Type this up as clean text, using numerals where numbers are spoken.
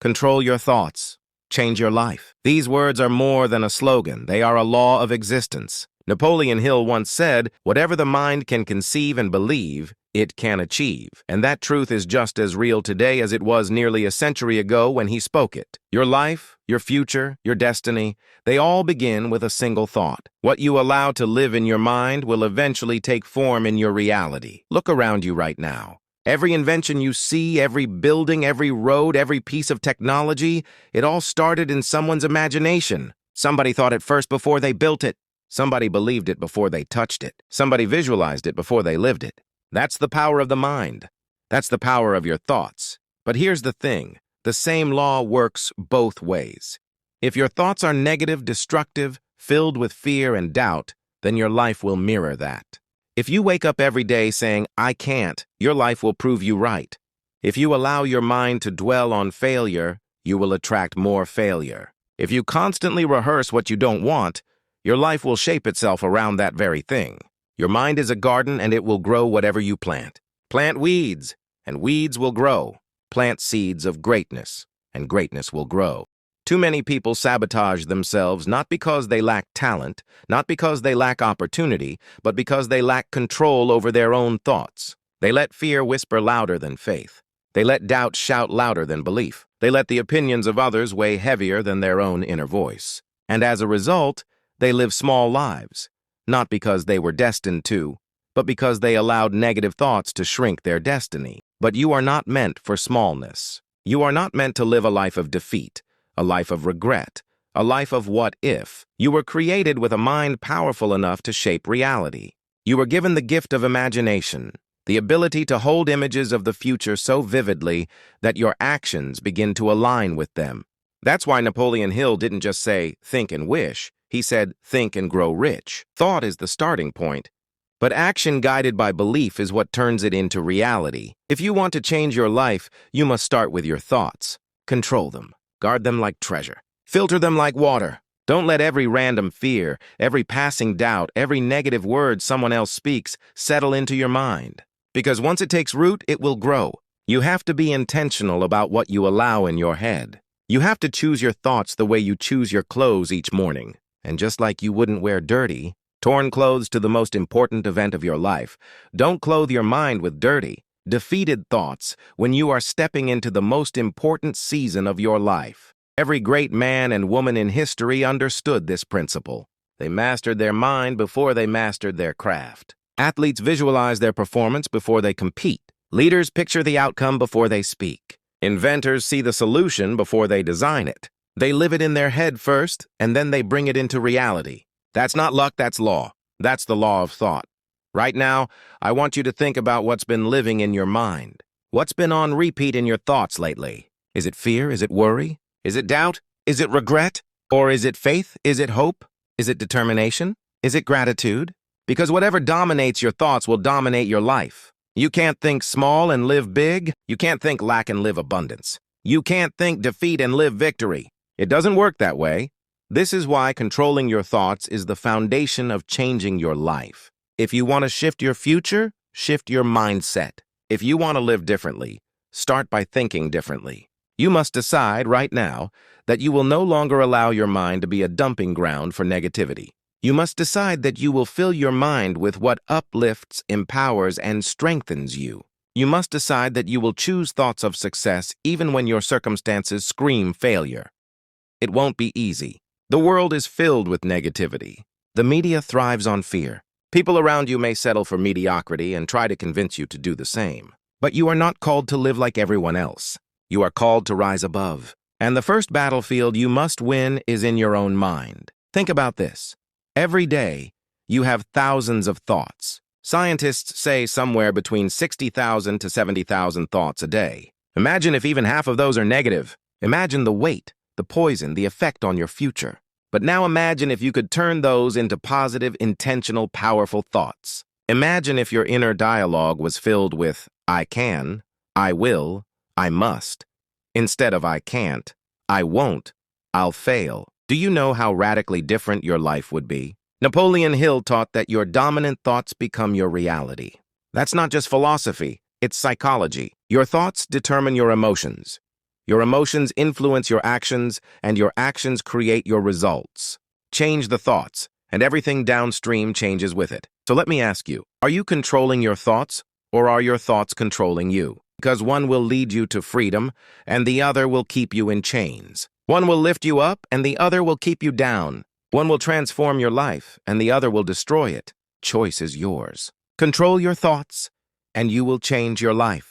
Control your thoughts. Change your life. These words are more than a slogan. They are a law of existence. Napoleon Hill once said, "Whatever the mind can conceive and believe, it can achieve." And that truth is just as real today as it was nearly a century ago when he spoke it. Your life, your future, your destiny, they all begin with a single thought. What you allow to live in your mind will eventually take form in your reality. Look around you right now. Every invention you see, every building, every road, every piece of technology, it all started in someone's imagination. Somebody thought it first before they built it. Somebody believed it before they touched it. Somebody visualized it before they lived it. That's the power of the mind. That's the power of your thoughts. But here's the thing. The same law works both ways. If your thoughts are negative, destructive, filled with fear and doubt, then your life will mirror that. If you wake up every day saying, "I can't," your life will prove you right. If you allow your mind to dwell on failure, you will attract more failure. If you constantly rehearse what you don't want, your life will shape itself around that very thing. Your mind is a garden and it will grow whatever you plant. Plant weeds, and weeds will grow. Plant seeds of greatness, and greatness will grow. Too many people sabotage themselves not because they lack talent, not because they lack opportunity, but because they lack control over their own thoughts. They let fear whisper louder than faith. They let doubt shout louder than belief. They let the opinions of others weigh heavier than their own inner voice. And as a result, they live small lives, not because they were destined to, but because they allowed negative thoughts to shrink their destiny. But you are not meant for smallness. You are not meant to live a life of defeat, a life of regret, a life of what if. You were created with a mind powerful enough to shape reality. You were given the gift of imagination, the ability to hold images of the future so vividly that your actions begin to align with them. That's why Napoleon Hill didn't just say, "Think and wish." He said, "Think and grow rich." Thought is the starting point, but action guided by belief is what turns it into reality. If you want to change your life, you must start with your thoughts. Control them. Guard them like treasure. Filter them like water. Don't let every random fear, every passing doubt, every negative word someone else speaks settle into your mind. Because once it takes root, it will grow. You have to be intentional about what you allow in your head. You have to choose your thoughts the way you choose your clothes each morning. And just like you wouldn't wear dirty, torn clothes to the most important event of your life, don't clothe your mind with dirty, defeated thoughts when you are stepping into the most important season of your life. Every great man and woman in history understood this principle. They mastered their mind before they mastered their craft. Athletes visualize their performance before they compete. Leaders picture the outcome before they speak. Inventors see the solution before they design it. They live it in their head first, and then they bring it into reality. That's not luck, that's law. That's the law of thought. Right now, I want you to think about what's been living in your mind. What's been on repeat in your thoughts lately? Is it fear? Is it worry? Is it doubt? Is it regret? Or is it faith? Is it hope? Is it determination? Is it gratitude? Because whatever dominates your thoughts will dominate your life. You can't think small and live big. You can't think lack and live abundance. You can't think defeat and live victory. It doesn't work that way. This is why controlling your thoughts is the foundation of changing your life. If you want to shift your future, shift your mindset. If you want to live differently, start by thinking differently. You must decide right now that you will no longer allow your mind to be a dumping ground for negativity. You must decide that you will fill your mind with what uplifts, empowers, and strengthens you. You must decide that you will choose thoughts of success even when your circumstances scream failure. It won't be easy. The world is filled with negativity. The media thrives on fear. People around you may settle for mediocrity and try to convince you to do the same. But you are not called to live like everyone else. You are called to rise above. And the first battlefield you must win is in your own mind. Think about this. Every day, you have thousands of thoughts. Scientists say somewhere between 60,000 to 70,000 thoughts a day. Imagine if even half of those are negative. Imagine the weight, the poison, the effect on your future. But now imagine if you could turn those into positive, intentional, powerful thoughts. Imagine if your inner dialogue was filled with, "I can," "I will," "I must," instead of "I can't," "I won't," "I'll fail." Do you know how radically different your life would be? Napoleon Hill taught that your dominant thoughts become your reality. That's not just philosophy, it's psychology. Your thoughts determine your emotions. Your emotions influence your actions, and your actions create your results. Change the thoughts, and everything downstream changes with it. So let me ask you, are you controlling your thoughts, or are your thoughts controlling you? Because one will lead you to freedom, and the other will keep you in chains. One will lift you up, and the other will keep you down. One will transform your life, and the other will destroy it. Choice is yours. Control your thoughts, and you will change your life.